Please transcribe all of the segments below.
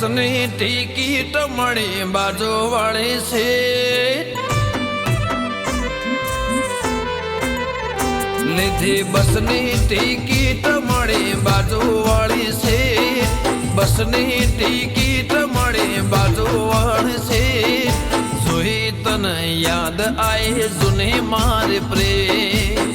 બસની ટિકિટ મળી બાજુવાળી સીટ લીધી બસની ટિકિટ મળી બાજુવાળી સીટ બસની ટિકિટ મળી બાજુવાળી સીટ જોઈ તને યાદ આઈ જૂની મારી પ્રેમ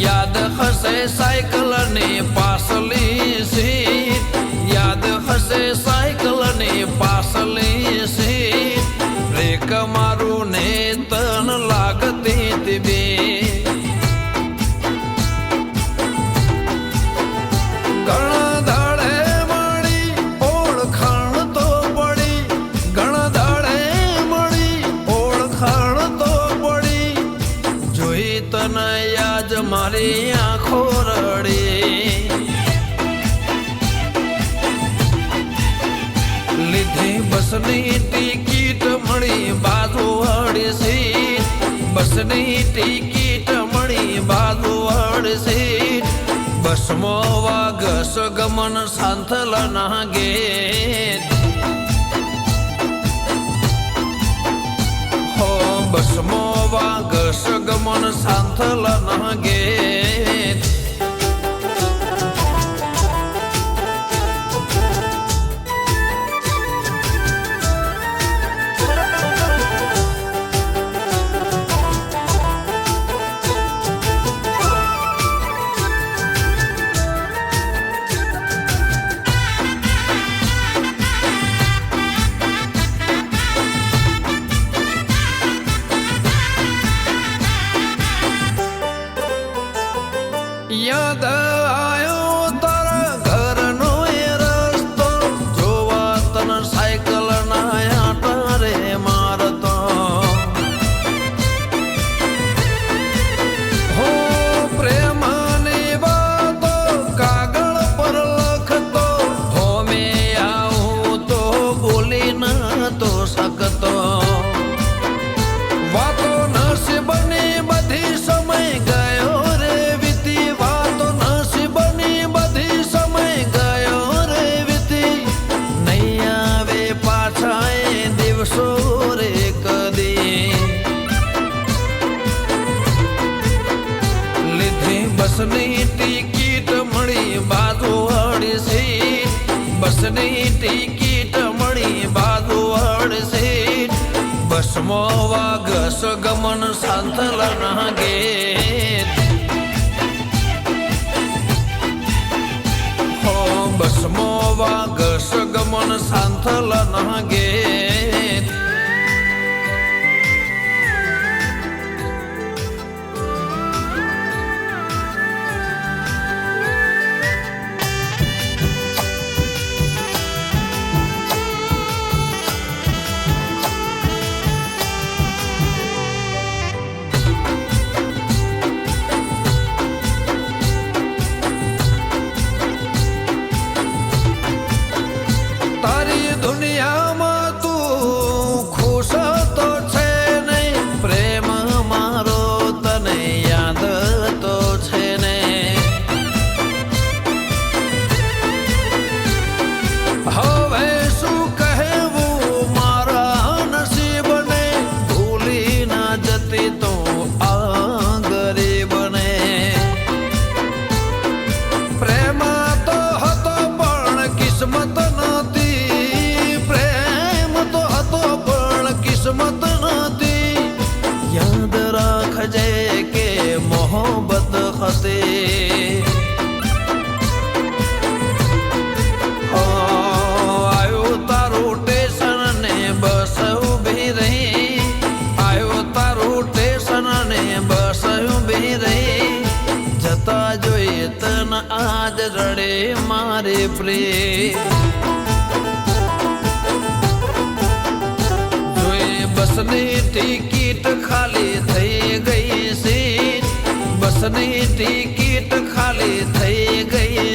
યાદ હશે સાયકલની પાછલી સીટ યાદ હશે સાયકલની પાછલી સીટ બ્રેક મારું ને તન લાગતી તી બે ઘણા દાડે મળી ઓળખાણ તો પડી ઘણા દાડે મળી ઓળખાણ તો પડી જોઈ તને મારી આંખો રડી લીધી બસની ટિકિટ મળી બાજુવાળી સીટ બસની ટિકિટ મળી બાજુવાળી સીટ બસમાં વાગસ ગમન સાંથલના ગેટ બસમાં વાગસ ગમન સાંથલના ગેટ યાદ આયો તારા ઘરનો એ રસ્તો જોવા તને સાયકલ ના આટા રે મારતો હો પ્રેમની વાતો કાગળ પર લખતો હો મેં આવું તો બોલી ન તો શકતો વાતો નસીબની બધી સમય ગયો બસની ટિકિટ મળી બાજુવાળી સીટ બસની ટિકિટ મળી બાજુવાળી સીટ બસમાં વાગસ ગમન સાંથલના ગેટ હો બસમાં વાગસ ગમન સાંથલના ગેટ દુનિયામાં તું ખુશ તો છે નહીં પ્રેમ મારો તને યાદ તો છે ને હવે શું કહેવું મારા નસીબને ભૂલી ના જતી તો આ ગરીબને પ્રેમ તો હતો પણ કિસ્મત નહોતી કિસ્મત નથી યાદ રાખજે કે મોહબ્બત હતી આવ્યું તારું સ્ટેશન ને બસ ઉભી રહી આવ્યું તારું સ્ટેશન ને બસ ઉભી રહી જતા જોઈએ તન આજ રડે મારે પ્રેમ બસની ટિકિટ ખાલી થઈ ગઈ સીટ બસની ટિકિટ ખાલી થઈ ગઈ